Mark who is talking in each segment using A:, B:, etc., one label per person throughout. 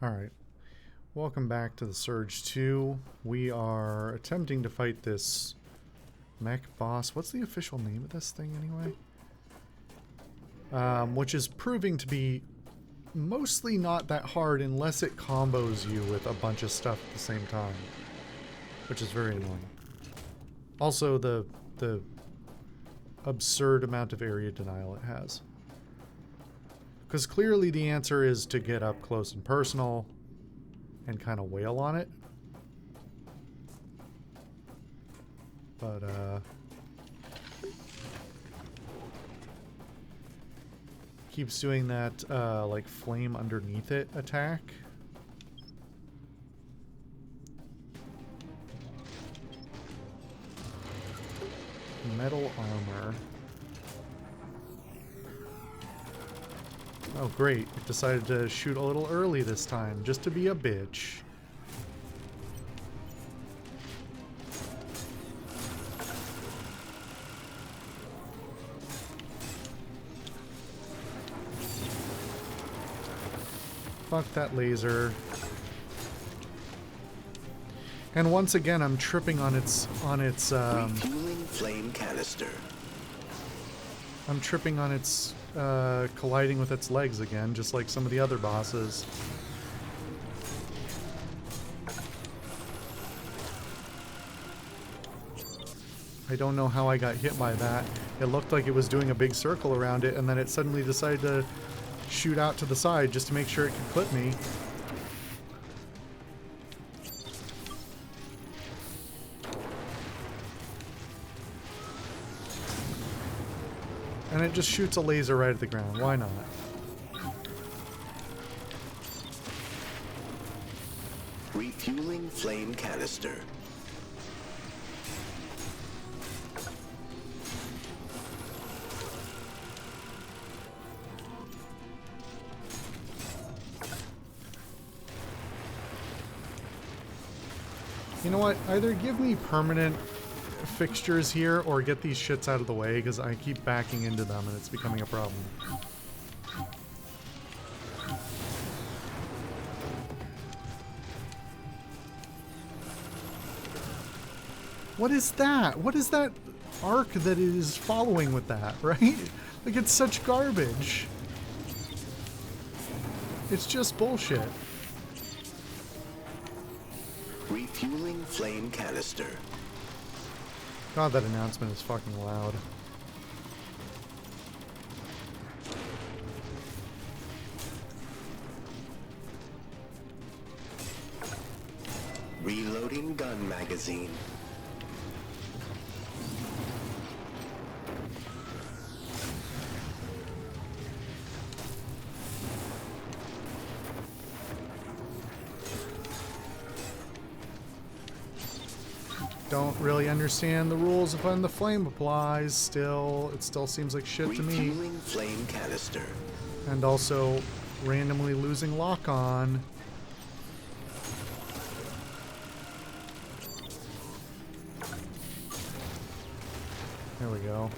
A: Alright, welcome back to the Surge 2. We are attempting to fight this mech boss. What's the official name of this thing anyway? Which is proving to be mostly not that hard unless it combos you with a bunch of stuff at the same time, which is very annoying. Also, the absurd amount of area denial it has. Because clearly the answer is to get up close and personal and kind of wail on it. But, keeps doing that, like, flame underneath it attack. Metal armor. Oh great, it decided to shoot a little early this time, just to be a bitch. Fuck that laser. And once again I'm tripping on its
B: refueling flame canister.
A: I'm tripping on its colliding with its legs again, just like some of the other bosses. I don't know how I got hit by that. It looked like it was doing a big circle around it, and then it suddenly decided to shoot out to the side just to make sure it could clip me. And it just shoots a laser right at the ground. Why not?
B: Refueling flame canister.
A: You know what? Either give me permanent fixtures here or get these shits out of the way, because I keep backing into them and it's becoming a problem. What is that? What is that arc that is following with that, right? Like, it's such garbage. It's just bullshit.
B: Refueling flame canister.
A: God, that announcement is fucking loud.
B: Reloading gun magazine.
A: Don't really understand the rules of when the flame applies. Still, it still seems like shit to me.
B: Refueling flame canister.
A: And also, randomly losing lock on. There we go.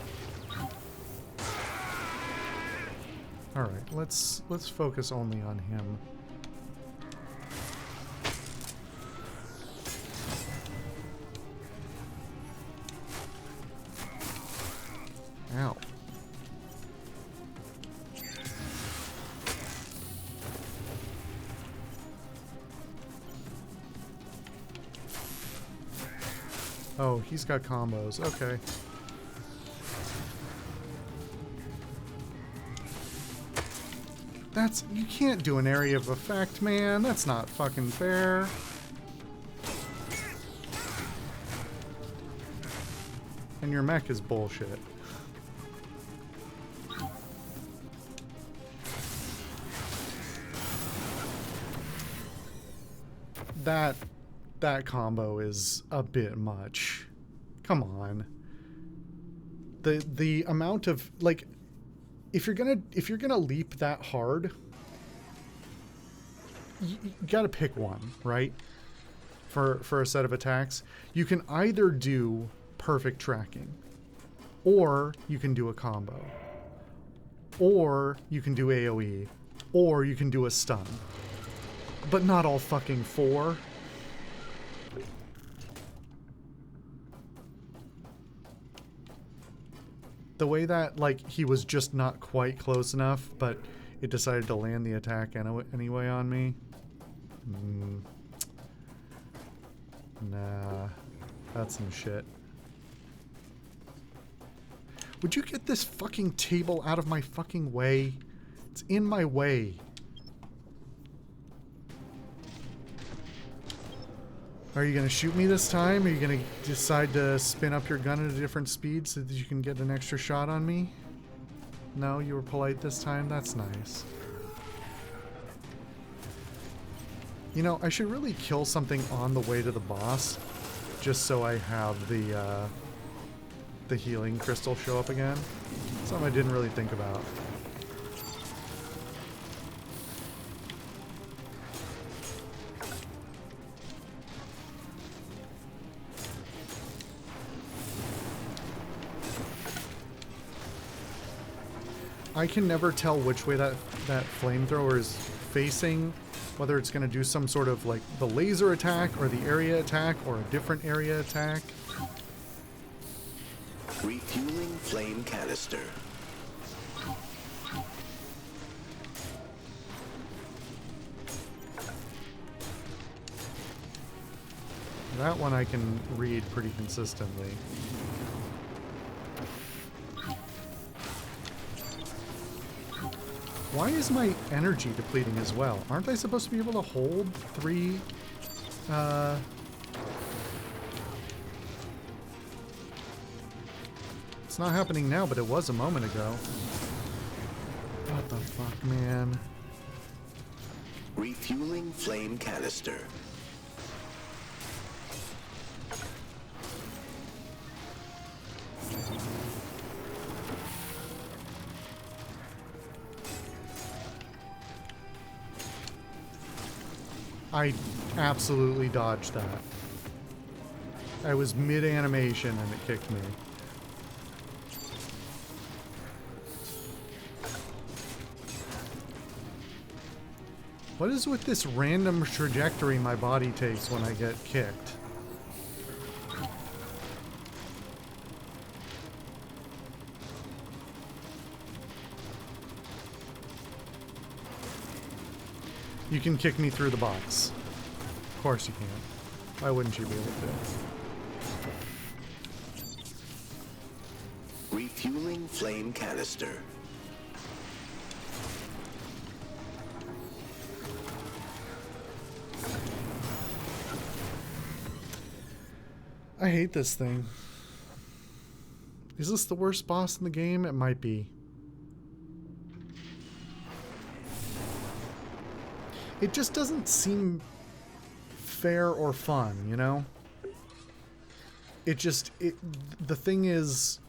A: All right, let's focus only on him. Ow. Oh, he's got combos. Okay. You can't do an area of effect, man. That's not fucking fair. And your mech is bullshit. That combo is a bit much. Come on. The amount of, like, if you're gonna leap that hard, you gotta pick one, right? For a set of attacks. You can either do perfect tracking, or you can do a combo, or you can do AoE, or you can do a stun. but not all fucking 4. The way that, like, he was just not quite close enough, but it decided to land the attack anyway on me. Nah, that's some shit. Would you get this fucking table out of my fucking way? It's in my way. Are you going to shoot me this time? Are you going to decide to spin up your gun at a different speed so that you can get an extra shot on me? No, you were polite this time? That's nice. You know, I should really kill something on the way to the boss, just so I have the healing crystal show up again. Something I didn't really think about. I can never tell which way that flamethrower is facing, whether it's going to do some sort of like the laser attack or the area attack or a different area attack.
B: Refueling flame canister.
A: That one I can read pretty consistently. Why is my energy depleting as well? Aren't I supposed to be able to hold 3? It's not happening now, but it was a moment ago. What the fuck, man?
B: Refueling flame canister.
A: I absolutely dodged that. I was mid-animation and it kicked me. What is with this random trajectory my body takes when I get kicked? You can kick me through the box. Of course you can. Why wouldn't you be able to?
B: Refueling flame canister.
A: I hate this thing. Is this the worst boss in the game? It might be. It just doesn't seem fair or fun, you know? The thing is,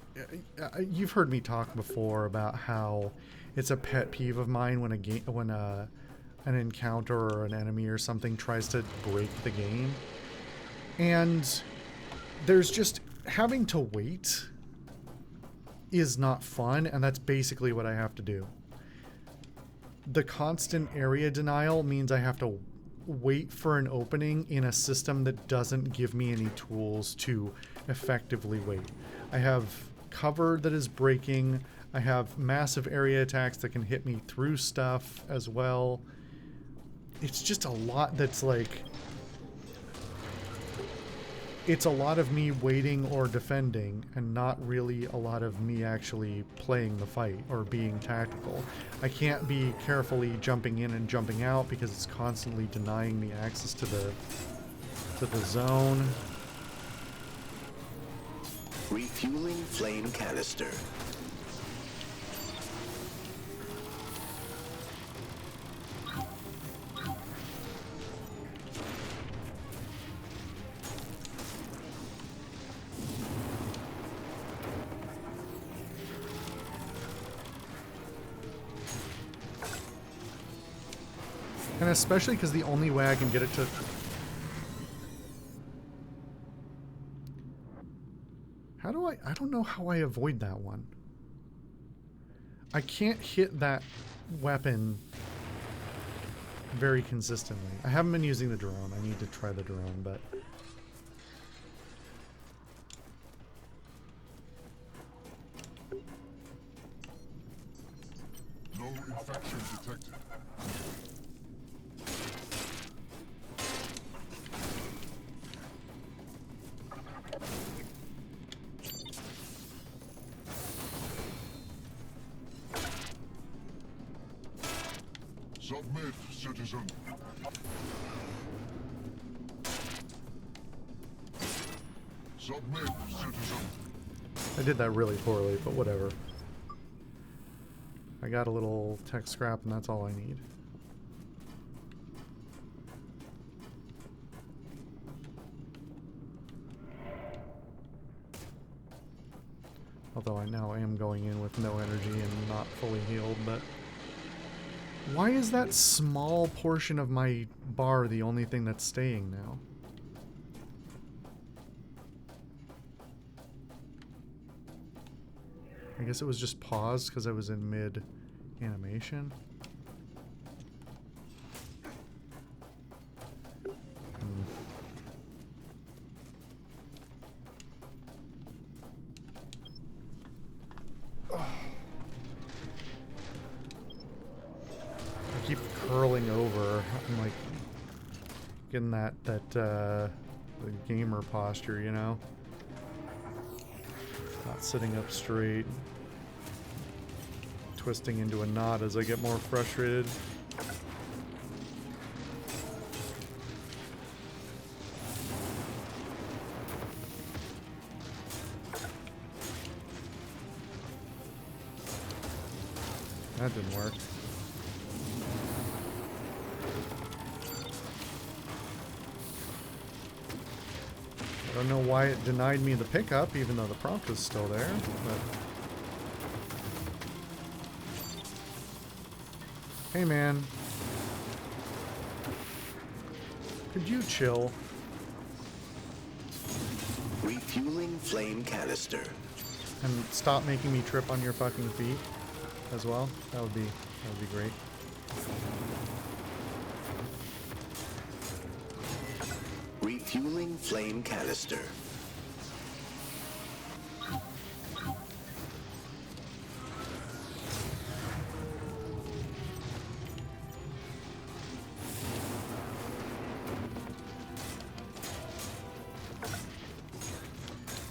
A: you've heard me talk before about how it's a pet peeve of mine when an encounter or an enemy or something tries to break the game. And there's just having to wait is not fun, and that's basically what I have to do. The constant area denial means I have to wait for an opening in a system that doesn't give me any tools to effectively wait. I have cover that is breaking. I have massive area attacks that can hit me through stuff as well. It's just a lot that's like... It's a lot of me waiting or defending, and not really a lot of me actually playing the fight or being tactical. I can't be carefully jumping in and jumping out because it's constantly denying me access to the zone.
B: Refueling flame canister.
A: And especially because the only way I can get it to... How do I don't know how I avoid that one. I can't hit that weapon very consistently. I haven't been using the drone. I need to try the drone, but...
C: No infection detected. Submit, citizen. Submit, citizen.
A: I did that really poorly, but whatever. I got a little tech scrap, and that's all I need. Although I now am going in with no energy and not fully healed, but... Why is that small portion of my bar the only thing that's staying now? I guess it was just paused because I was in mid-animation. I keep curling over. I'm like getting that the gamer posture, you know? Not sitting up straight. Twisting into a knot as I get more frustrated. That didn't work. I don't know why it denied me the pickup, even though the prompt was still there, but... Hey man. Could you chill?
B: Refueling flame canister.
A: And stop making me trip on your fucking feet as well? That would be great.
B: Refueling flame canister.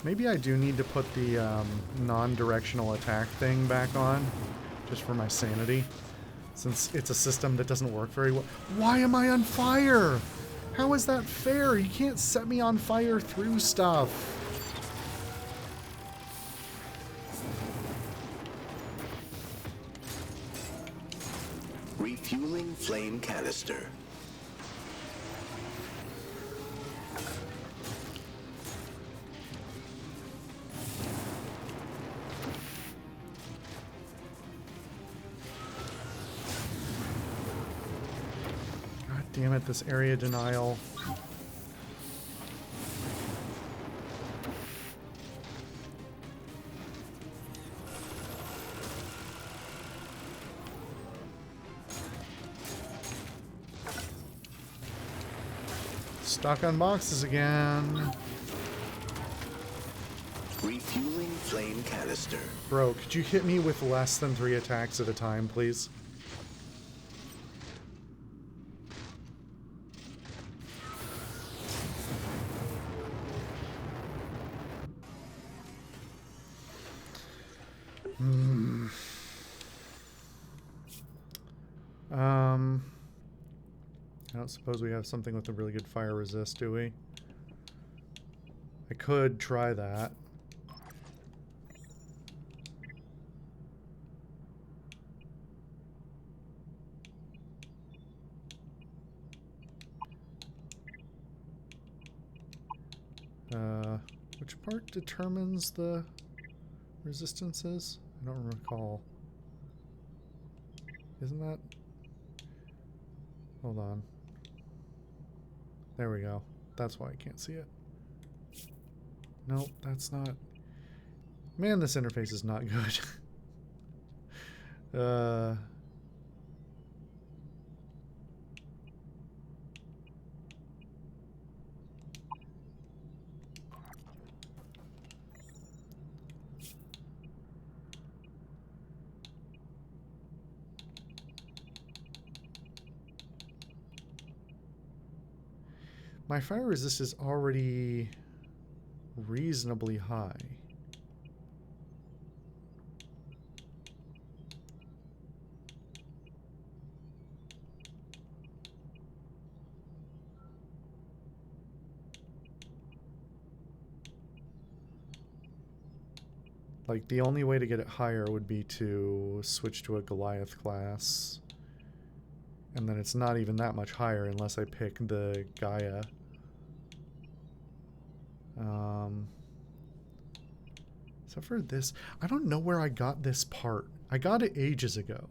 A: Maybe I do need to put the non-directional attack thing back on, just for my sanity, since it's a system that doesn't work very well. Why am I on fire? How is that fair? You can't set me on fire through stuff.
B: Refueling flame canister.
A: Damn it, this area denial. Stuck on boxes again.
B: Refueling flame canister.
A: Bro, could you hit me with less than 3 attacks at a time, please? I don't suppose we have something with a really good fire resist, do we? I could try that. Which part determines the resistances? I don't recall. Isn't that... Hold on. There we go. That's why I can't see it. Nope, that's not... Man, this interface is not good. My fire resist is already reasonably high. Like, the only way to get it higher would be to switch to a Goliath class. And then it's not even that much higher unless I pick the Gaia. Except for this. I don't know where I got this part. I got it ages ago.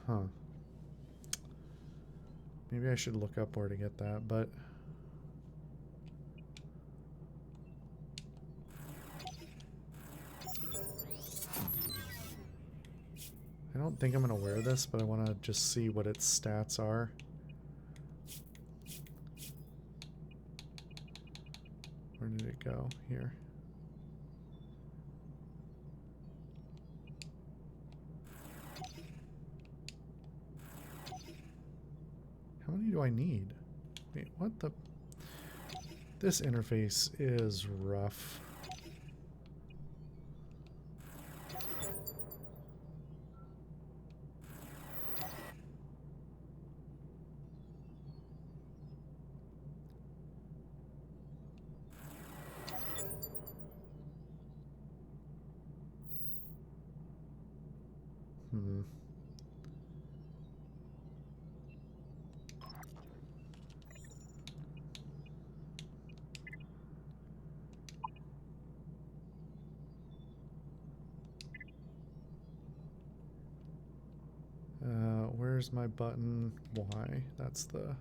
A: Huh. Maybe I should look up where to get that, but... I don't think I'm going to wear this, but I want to just see what its stats are. Where did it go? Here. How many do I need? Wait, what the... This interface is rough. Where's my button? Y. That's the...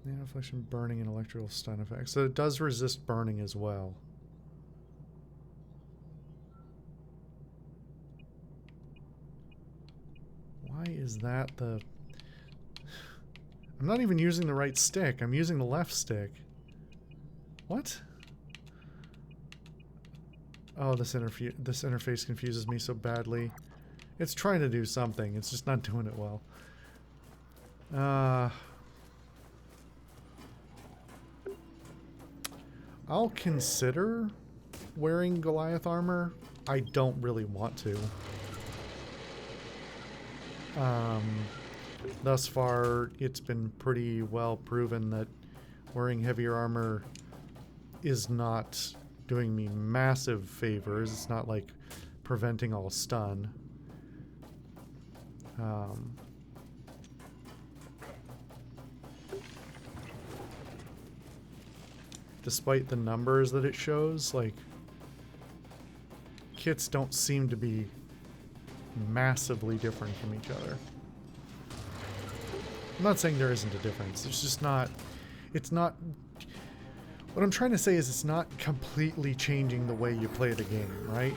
A: Nanoflexion, burning, and electrical stun effects. So it does resist burning as well. Why is that the... I'm not even using the right stick. I'm using the left stick. What? Oh, this interface confuses me so badly. It's trying to do something. It's just not doing it well. I'll consider wearing Goliath armor. I don't really want to. Thus far, it's been pretty well proven that wearing heavier armor is not doing me massive favors. It's not like preventing all stun. Despite the numbers that it shows, like, kits don't seem to be massively different from each other. I'm not saying there isn't a difference. It's just not... It's not... What I'm trying to say is it's not completely changing the way you play the game, right?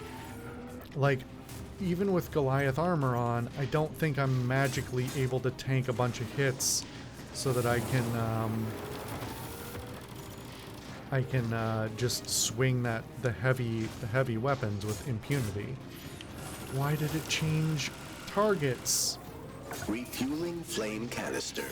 A: Like, even with Goliath armor on, I don't think I'm magically able to tank a bunch of hits so that I can just swing the heavy weapons with impunity. Why did it change targets?
B: Refueling flame canister.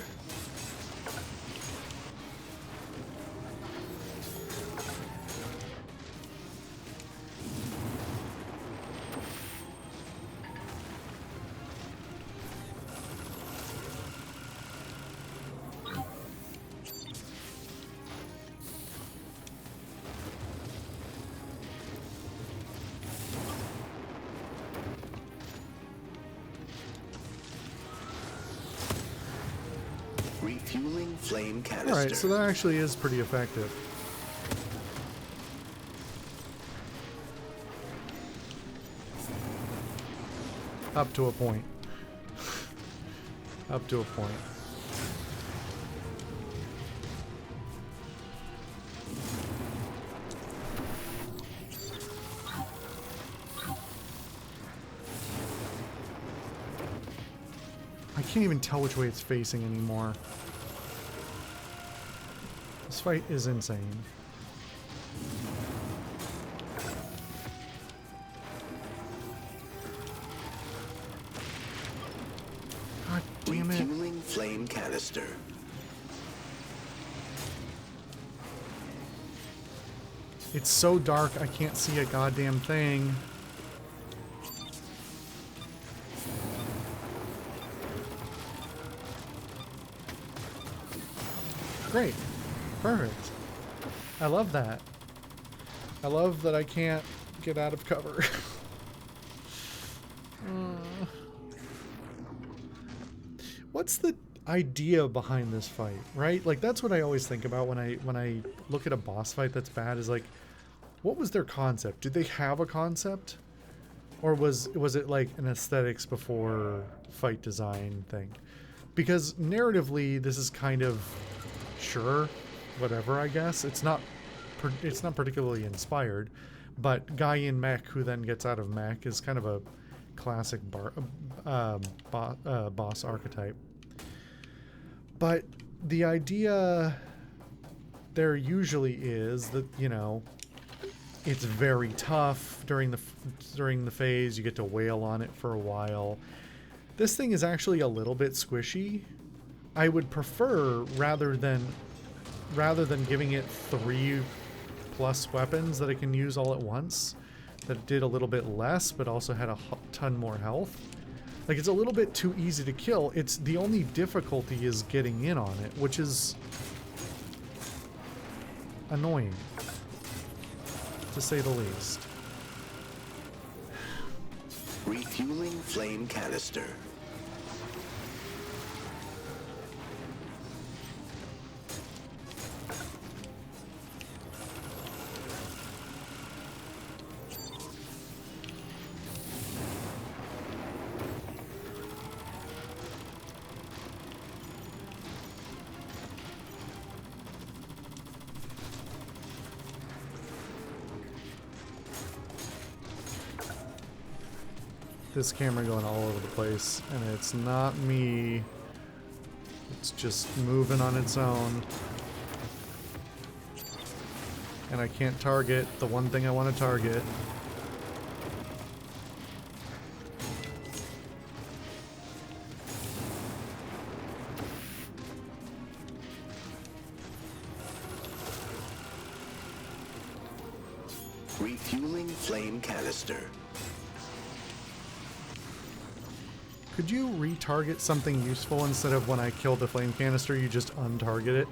B: Refueling flame canister.
A: Alright, so that actually is pretty effective. Up to a point. Up to a point. I can't even tell which way it's facing anymore. This fight is insane.
B: flame canister.
A: It's so dark I can't see a goddamn thing. Great. Perfect. I love that. I love that I can't get out of cover. What's the idea behind this fight, right? Like, that's what I always think about when I look at a boss fight that's bad, is like, what was their concept? Did they have a concept? Or was it like an aesthetics before fight design thing? Because narratively, this is kind of, sure, whatever, I guess. It's not particularly inspired, but guy in mech who then gets out of mech is kind of a classic boss archetype. But the idea there usually is that, you know, it's very tough during the phase. You get to wail on it for a while. This thing is actually a little bit squishy. I would prefer, rather than giving it 3+ weapons that it can use all at once, that it did a little bit less but also had a ton more health. Like, it's a little bit too easy to kill. It's the only difficulty is getting in on it, which is annoying, to say the least.
B: Refueling flame canister.
A: This camera going all over the place, and it's not me. It's just moving on its own. And I can't target the one thing I want to target.
B: Refueling flame canister.
A: Could you retarget something useful instead of when I kill the flame canister, you just untarget it?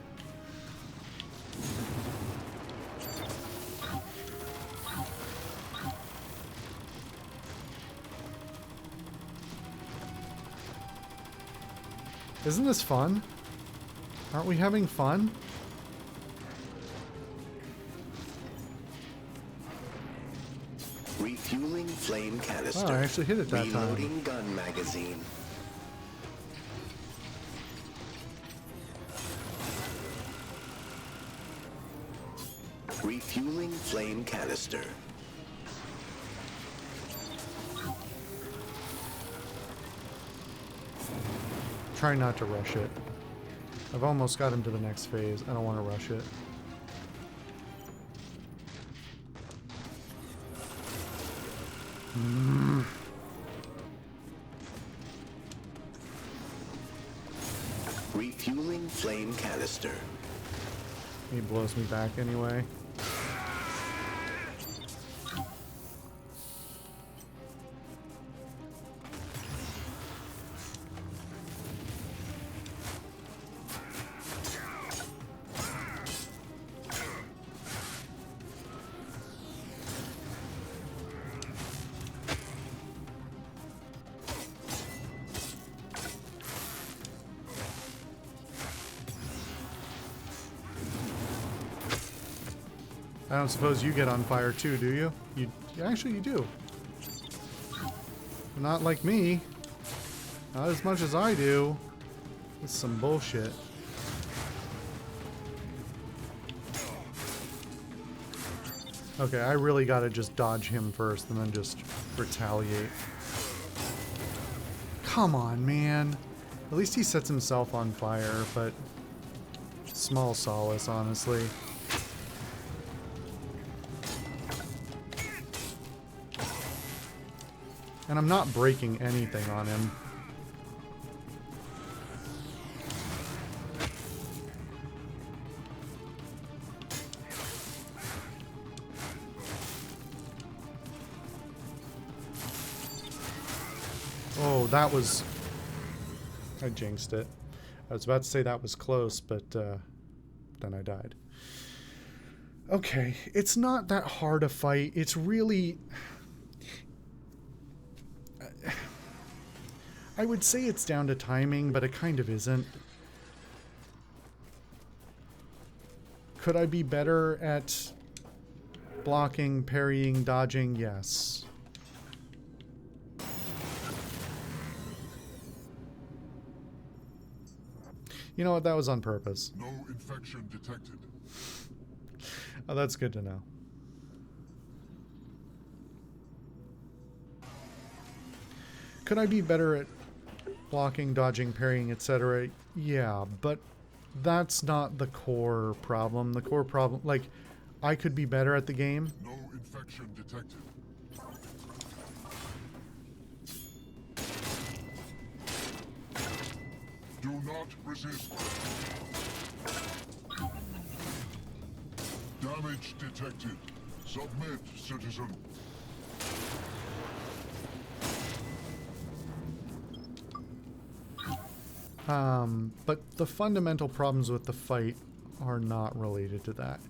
A: Isn't this fun? Aren't we having fun?
B: Refueling flame canister.
A: Oh, I actually hit it that time.
B: Reloading gun magazine. Refueling flame canister.
A: Try not to rush it. I've almost got him to the next phase. I don't want to rush it.
B: Refueling flame canister.
A: He blows me back anyway. I don't suppose you get on fire too, do you? Actually, you do. Not like me. Not as much as I do. It's some bullshit. Okay, I really gotta just dodge him first and then just retaliate. Come on, man. At least he sets himself on fire, but small solace, honestly. And I'm not breaking anything on him. that was... I jinxed it. I was about to say that was close, but then I died. Okay, it's not that hard a fight. It's really... I would say it's down to timing, but it kind of isn't. Could I be better at blocking, parrying, dodging? Yes. You know what? That was on purpose.
C: No infection detected.
A: Oh, that's good to know. Could I be better at blocking, dodging, parrying, etc.? Yeah, but that's not the core problem. The core problem, like, I could be better at the game.
C: No infection detected. Do not resist. Damage detected. Submit, citizen.
A: But the fundamental problems with the fight are not related to that.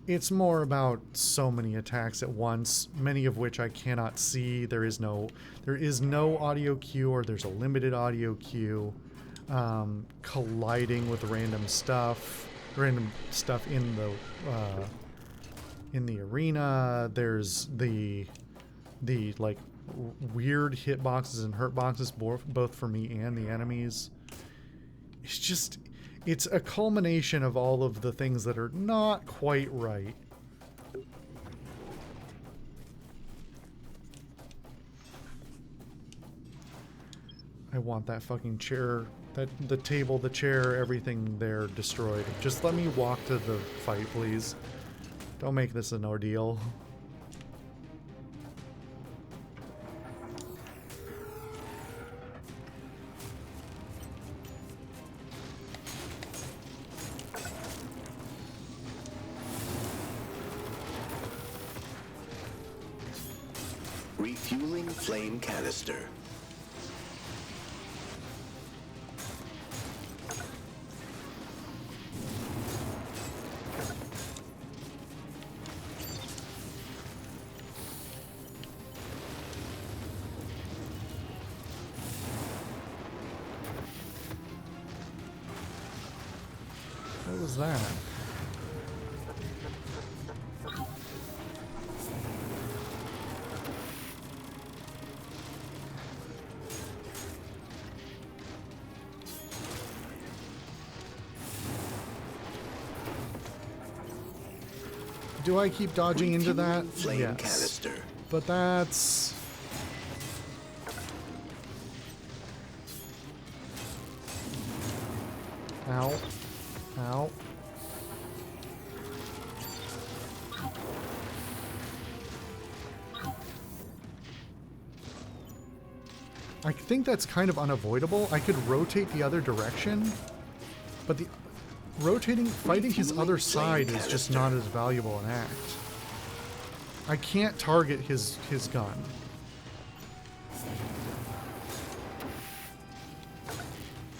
A: It's more about so many attacks at once, many of which I cannot see. There is no audio cue, or there's a limited audio cue. Colliding with random stuff in the arena. There's the like weird hitboxes and hurt boxes, both for me and the enemies. It's a culmination of all of the things that are not quite right. I want that fucking chair, the table, the chair, everything there destroyed. Just let me walk to the fight, please. Don't make this an ordeal.
B: Refueling flame canister.
A: What was that? Do I keep dodging into that?
B: Flame
A: Yes.
B: canister.
A: But that's... Ow. Ow. I think that's kind of unavoidable. I could rotate the other direction, but the fighting his other side is just not as valuable an act. I can't target his gun.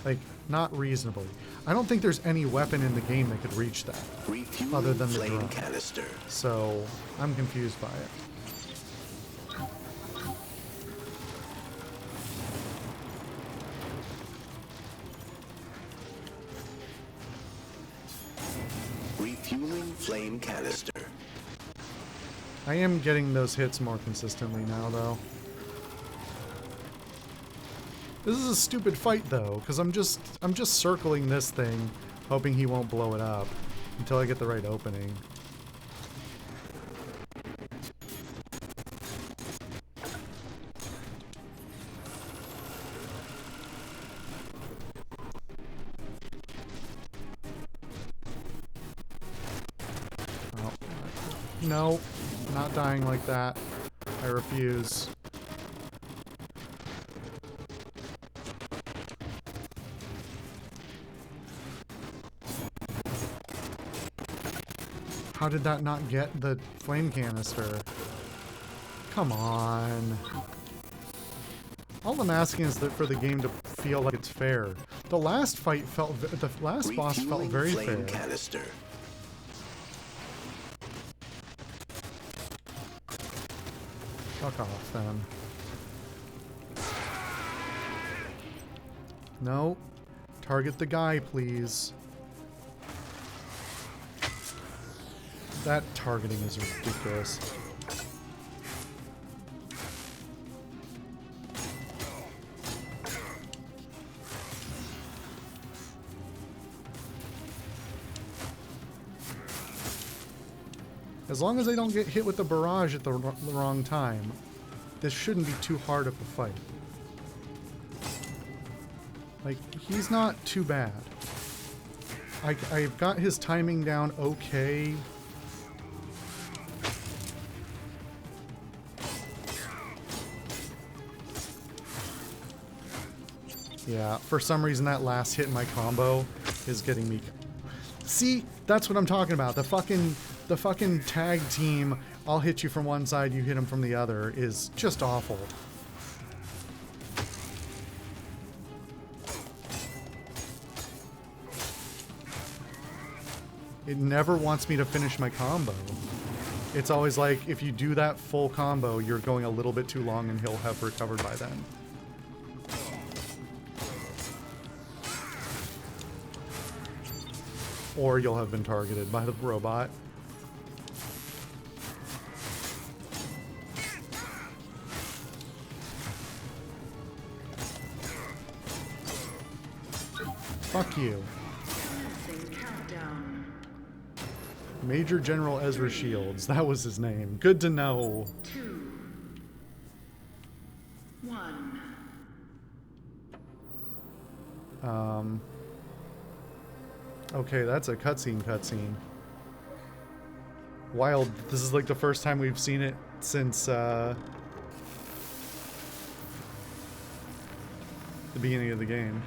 A: Like, not reasonably. I don't think there's any weapon in the game that could reach that, other than the
B: flame
A: drum.
B: canister.
A: So, I'm confused by it.
B: Refueling flame canister.
A: I am getting those hits more consistently now, though. This is a stupid fight, though, because I'm just circling this thing, hoping he won't blow it up until I get the right opening. Oh. No, not dying like that. I refuse. How did that not get the flame canister? Come on. All I'm asking is that for the game to feel like it's fair. The last fight felt, the last boss felt
B: Refueling
A: very
B: flame
A: fair.
B: canister.
A: Fuck off, then. No. Target the guy, please. That targeting is ridiculous. As long as I don't get hit with the barrage at the wrong time, this shouldn't be too hard of a fight. Like, he's not too bad. I've got his timing down okay. Yeah, for some reason that last hit in my combo is getting me. See, that's what I'm talking about. The fucking tag team, I'll hit you from one side, you hit him from the other, is just awful. It never wants me to finish my combo. It's always like, if you do that full combo, you're going a little bit too long and he'll have recovered by then. Or you'll have been targeted by the robot. Fuck you. Major General Ezra Shields. That was his name. Good to know.
D: 2, 1.
A: Okay, that's a cutscene. Wild. This is like the first time we've seen it since, the beginning of the game.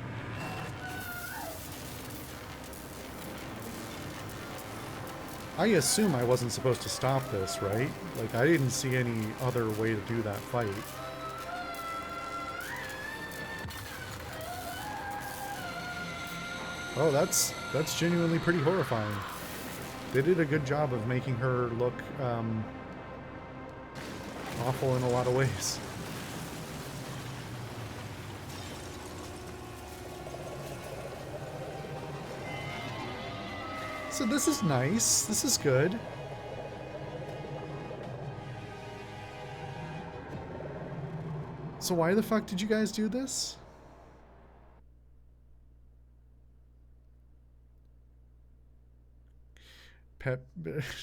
A: I assume I wasn't supposed to stop this, right? Like, I didn't see any other way to do that fight. Oh, that's genuinely pretty horrifying. They did a good job of making her look, awful in a lot of ways. So this is nice. This is good. So why the fuck did you guys do this?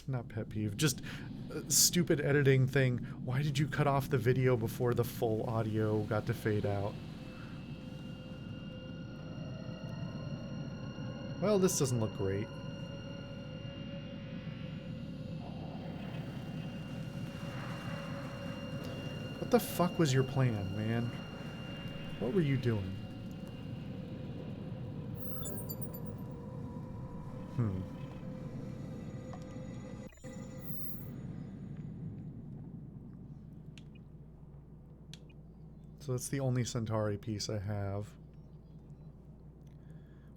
A: Not pet peeve, just stupid editing thing. Why did you cut off the video before the full audio got to fade out? Well, this doesn't look great. What the fuck was your plan, man? What were you doing? So that's the only Centauri piece I have.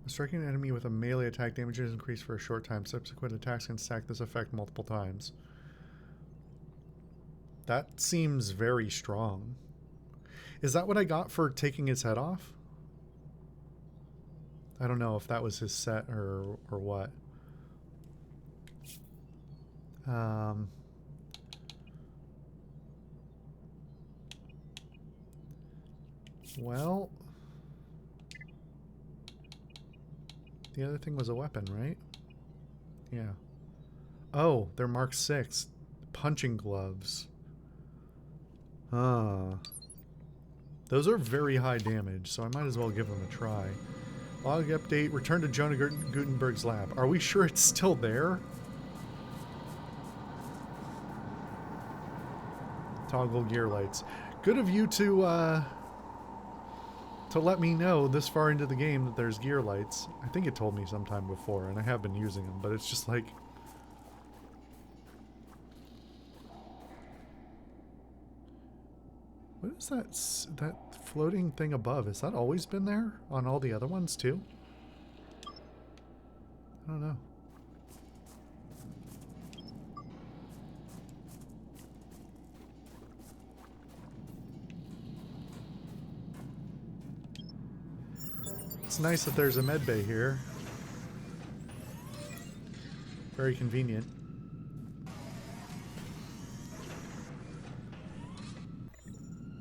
A: When striking an enemy with a melee attack, damage is increased for a short time. Subsequent attacks can stack this effect multiple times. That seems very strong. Is that what I got for taking his head off? I don't know if that was his set or what. Well, the other thing was a weapon, right? Yeah. Oh, they're Mark 6. Punching gloves. Those are very high damage, so I might as well give them a try. Log update, return to Jonah Gutenberg's lab. Are we sure it's still there? Toggle gear lights. Good of you to let me know this far into the game that there's gear lights. I think it told me sometime before, and I have been using them, but it's just like... What is that? That floating thing above? Has that always been there on all the other ones too? I don't know. It's nice that there's a med bay here. Very convenient.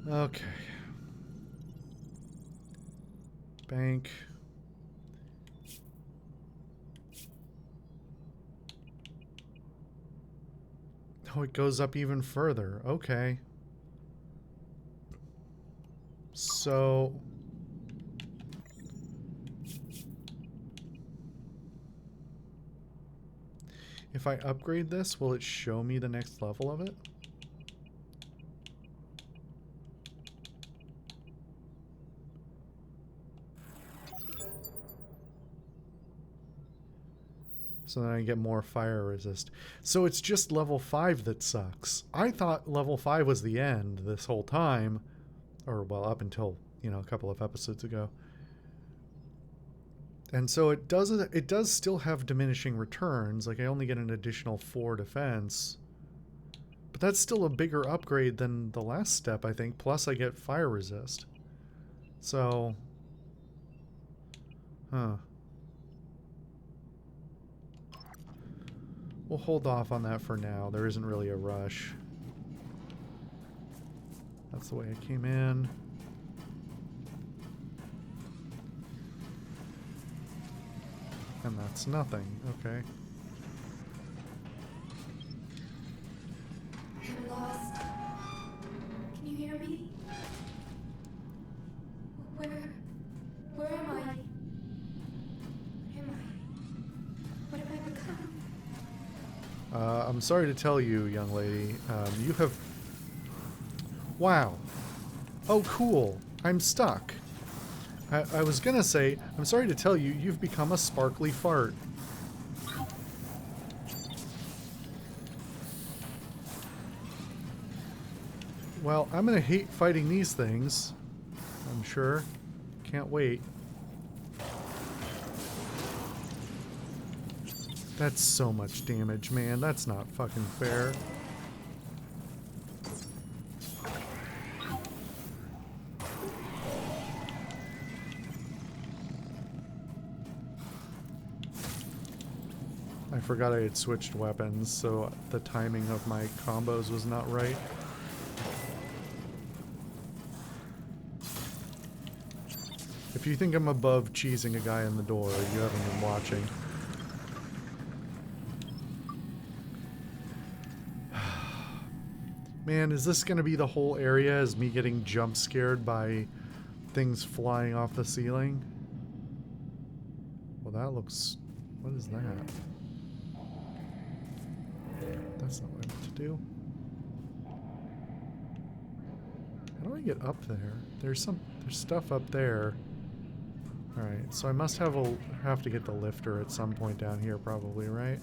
A: Okay. Bank. Oh, it goes up even further. Okay. So... if I upgrade this, will it show me the next level of it? So then I get more fire resist. So it's just level 5 that sucks. I thought level 5 was the end this whole time. Or, well, up until, you know, a couple of episodes ago. And so it does still have diminishing returns. Like, I only get an additional 4 defense. But that's still a bigger upgrade than the last step, I think. Plus I get fire resist. So... huh. We'll hold off on that for now. There isn't really a rush. That's the way I came in. And that's nothing. Okay.
D: I'm lost. Can you hear me? Where am I? What have I become?
A: I'm sorry to tell you, young lady, you have... wow. Oh, cool. I'm stuck. I was gonna say, I'm sorry to tell you, you've become a sparkly fart. Well, I'm gonna hate fighting these things. I'm sure. Can't wait. That's so much damage, man. That's not fucking fair. I forgot I had switched weapons, so the timing of my combos was not right. If you think I'm above cheesing a guy in the door, you haven't been watching. Man, is this gonna be the whole area as me getting jump scared by things flying off the ceiling? Well, that looks... what is that? That's not what I meant to do. How do I get up there? There's stuff up there. Alright, so I must have to get the lifter at some point down here probably, right?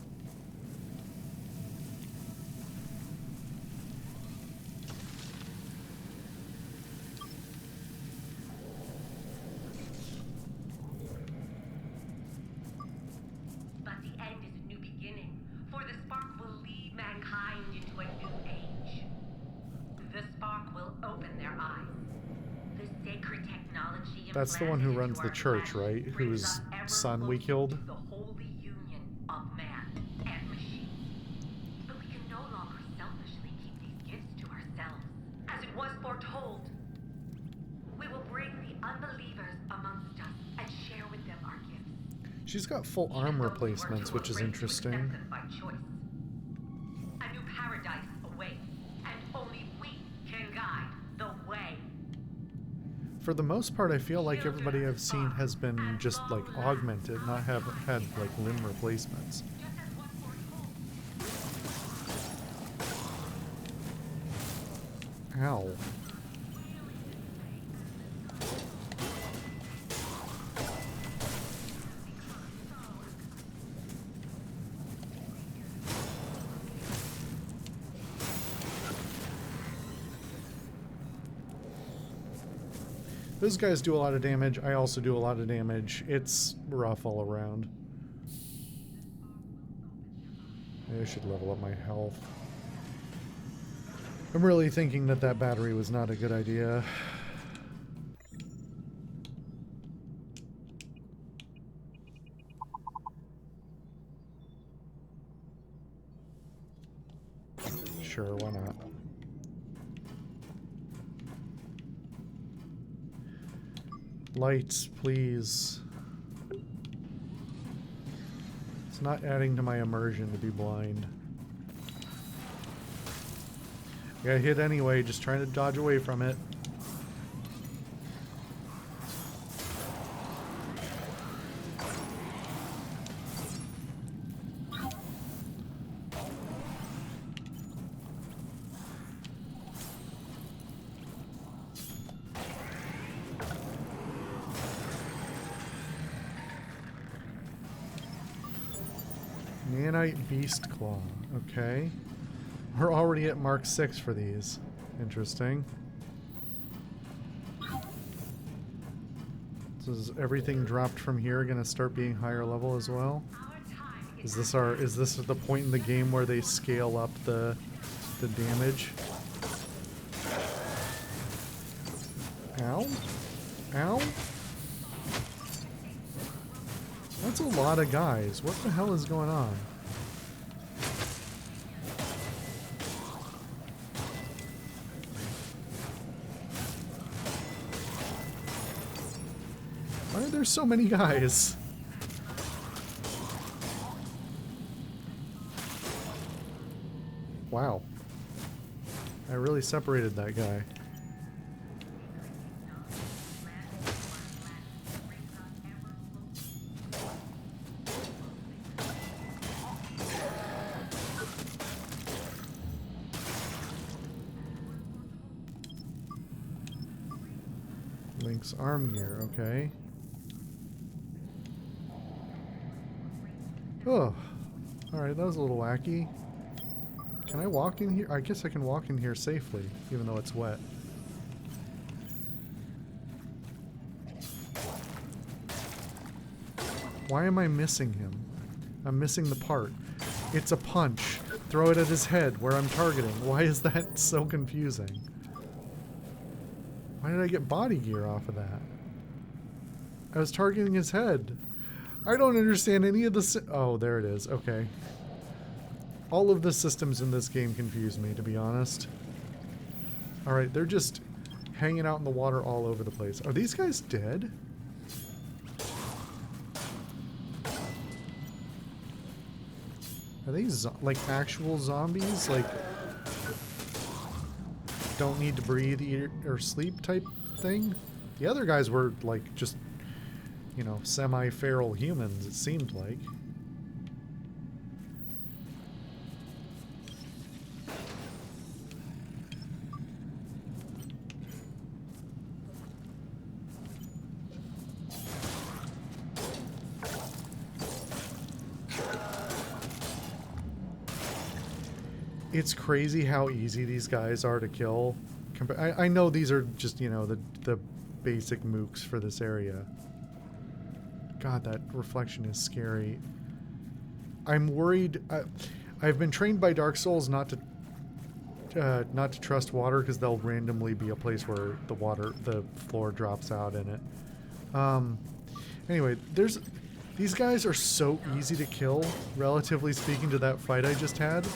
A: That's the one who runs the church, right? Whose son we killed?
E: The holy union of man and machine. But we can no longer selfishly keep these gifts to ourselves. As it was foretold, we will bring the unbelievers amongst us and share with them our gifts.
A: She's got full arm replacements, which is interesting.
E: By choice. A new paradise awaits, and only we can guide the way.
A: For the most part, I feel like everybody I've seen has been just, like, augmented, not have had, like, limb replacements. Ow. Those guys do a lot of damage. I also do a lot of damage. It's rough all around. Maybe I should level up my health. I'm really thinking that that battery was not a good idea. Sure, why not? Lights, please. It's not adding to my immersion to be blind. I got hit anyway, just trying to dodge away from it. Nanite Beast Claw. Okay. We're already at Mark 6 for these. Interesting. So is everything dropped from here going to start being higher level as well? Is this the point in the game where they scale up the damage? Ow? Ow? That's a lot of guys. What the hell is going on? Why are there so many guys? Wow. I really separated that guy. Link's arm gear, okay. Oh, alright, that was a little wacky. Can I walk in here? I guess I can walk in here safely, even though it's wet. Why am I missing him? I'm missing the part. It's a punch. Throw it at his head where I'm targeting. Why is that so confusing? Why did I get body gear off of that? I was targeting his head. I don't understand any of the oh, there it is. Okay. All of the systems in this game confuse me, to be honest. Alright, they're just hanging out in the water all over the place. Are these guys dead? Are they like actual zombies? Like, don't need to breathe, eat, or sleep type thing? The other guys were like just, you know, semi-feral humans, it seemed like. It's crazy how easy these guys are to kill. I know these are just, you know, the basic mooks for this area. God, that reflection is scary. I'm worried. I've been trained by Dark Souls not to trust water because there'll randomly be a place where the floor drops out in it. Anyway, these guys are so easy to kill, relatively speaking to that fight I just had.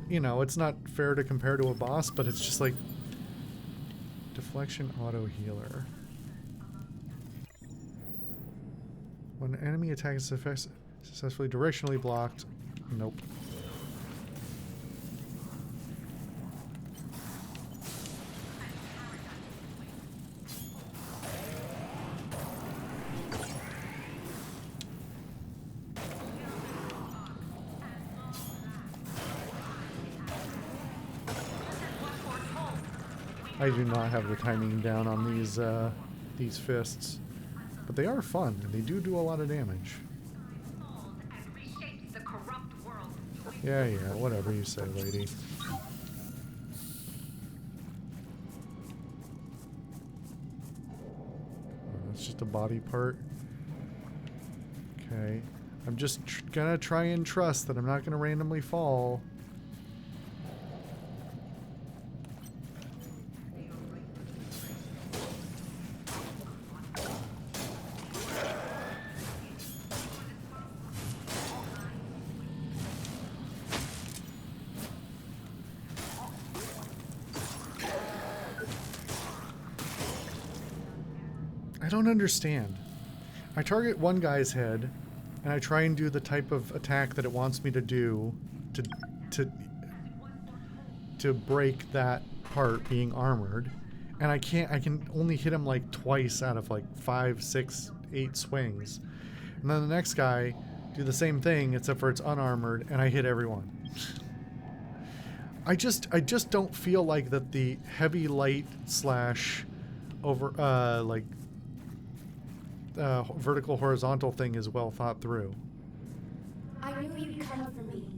A: You know, it's not fair to compare to a boss, but it's just like deflection auto healer. When an enemy attack is successfully directionally blocked. Nope. I do not have the timing down on these fists, but they are fun and they do a lot of damage. Yeah, whatever you say, lady. just a body part. Okay. I'm just gonna try and trust that I'm not gonna randomly fall. I don't understand. I target one guy's head, and I try and do the type of attack that it wants me to do to break that part being armored, and I can't. I can only hit him like twice out of like 5, 6, 8 swings, and then the next guy do the same thing except for it's unarmored, and I hit everyone. I just don't feel like that the heavy light slash over vertical horizontal thing is well thought through.
D: I knew you'd come for me.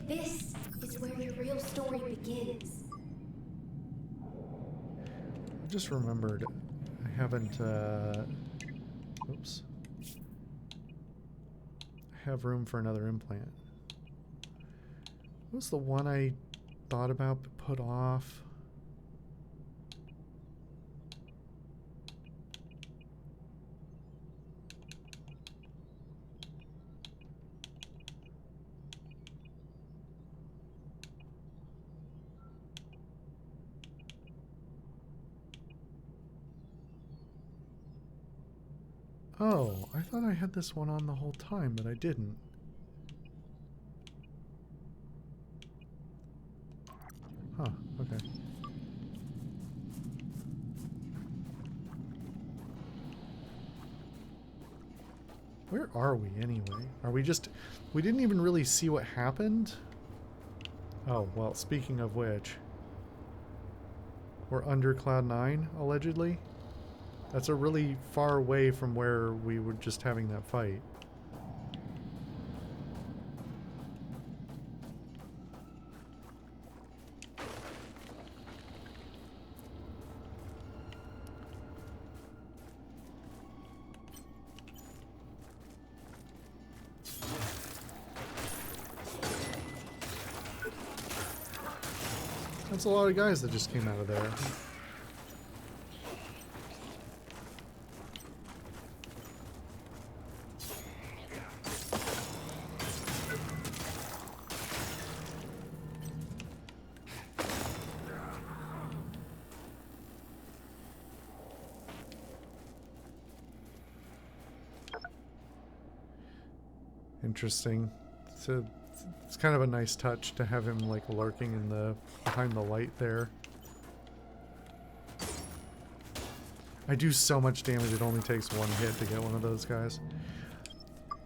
D: This is where your real story begins.
A: I just remembered I haven't oops. I have room for another implant. What was the one I thought about but put off? Oh, I thought I had this one on the whole time, but I didn't. Huh, okay. Where are we anyway? Are we just... We didn't even really see what happened? Oh, well, speaking of which... We're under Cloud 9, allegedly? That's a really far away from where we were just having that fight. That's a lot of guys that just came out of there. Interesting. So it's kind of a nice touch to have him like lurking in the behind the light there. I do so much damage it only takes one hit to get one of those guys.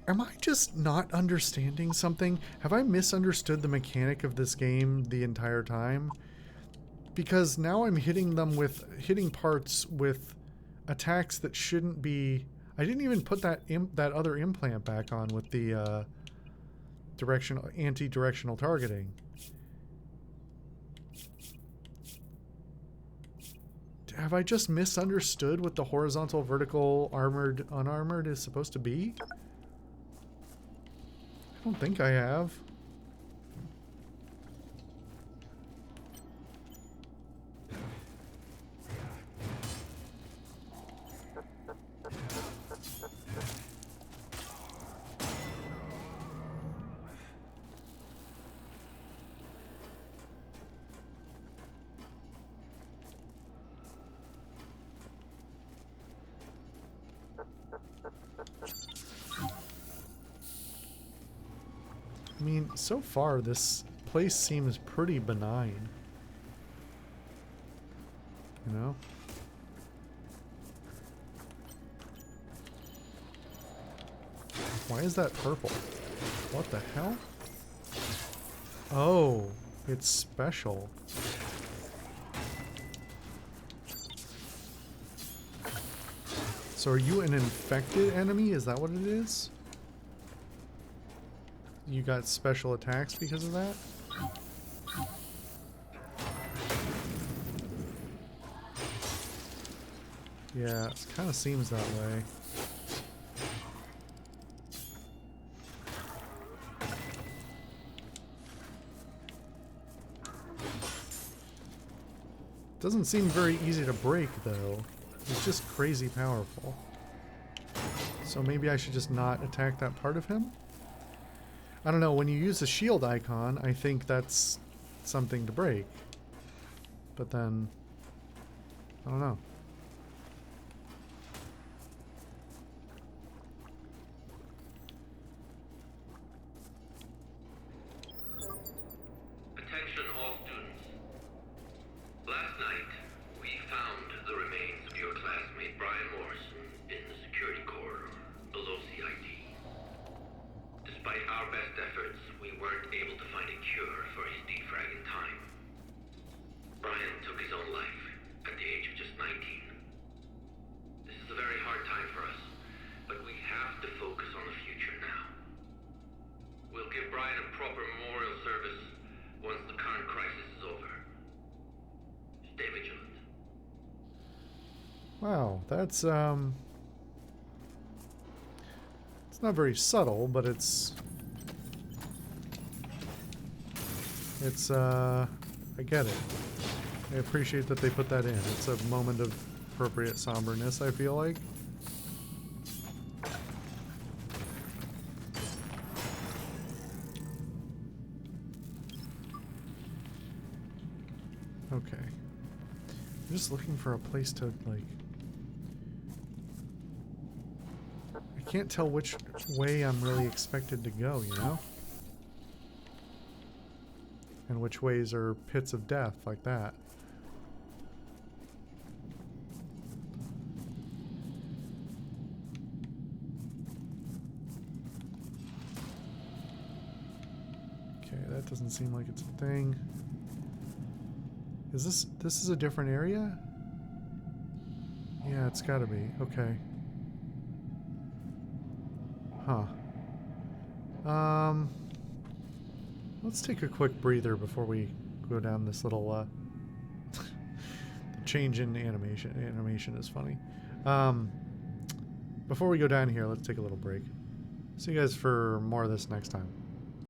A: Am I just not understanding something? Have I misunderstood the mechanic of this game the entire time? Because now I'm hitting parts with attacks that shouldn't be. I didn't even put that other implant back on with the anti-directional targeting. Have I just misunderstood what the horizontal, vertical, armored, unarmored is supposed to be? I don't think I have. I mean, so far this place seems pretty benign. You know? Why is that purple? What the hell? Oh, it's special. So are you an infected enemy? Is that what it is? You got special attacks because of that? Yeah, it kind of seems that way. Doesn't seem very easy to break, though. It's just crazy powerful. So maybe I should just not attack that part of him? I don't know, when you use the shield icon, I think that's something to break. But then, I don't know.
F: Attention all students. Last night, we found the remains of your classmate Brian Morrison in the security corridor below CID. Despite our best efforts, we weren't able to find a cure for his defrag in time. Brian took his own life at the age of just 19. This is a very hard time for us, but we have to focus on the future now. We'll give Brian a proper memorial service once the current crisis is over. Stay vigilant.
A: Wow, that's, it's not very subtle, but it's, I get it. I appreciate that they put that in. It's a moment of appropriate somberness, I feel like. Okay. I'm just looking for a place to, like... I can't tell which way I'm really expected to go, you know? And which ways are pits of death, like that. Okay, that doesn't seem like it's a thing. Is this is a different area? Yeah, it's gotta be. Okay. Huh. Let's take a quick breather before we go down this little, the change in animation. Animation is funny. Before we go down here, let's take a little break. See you guys for more of this next time.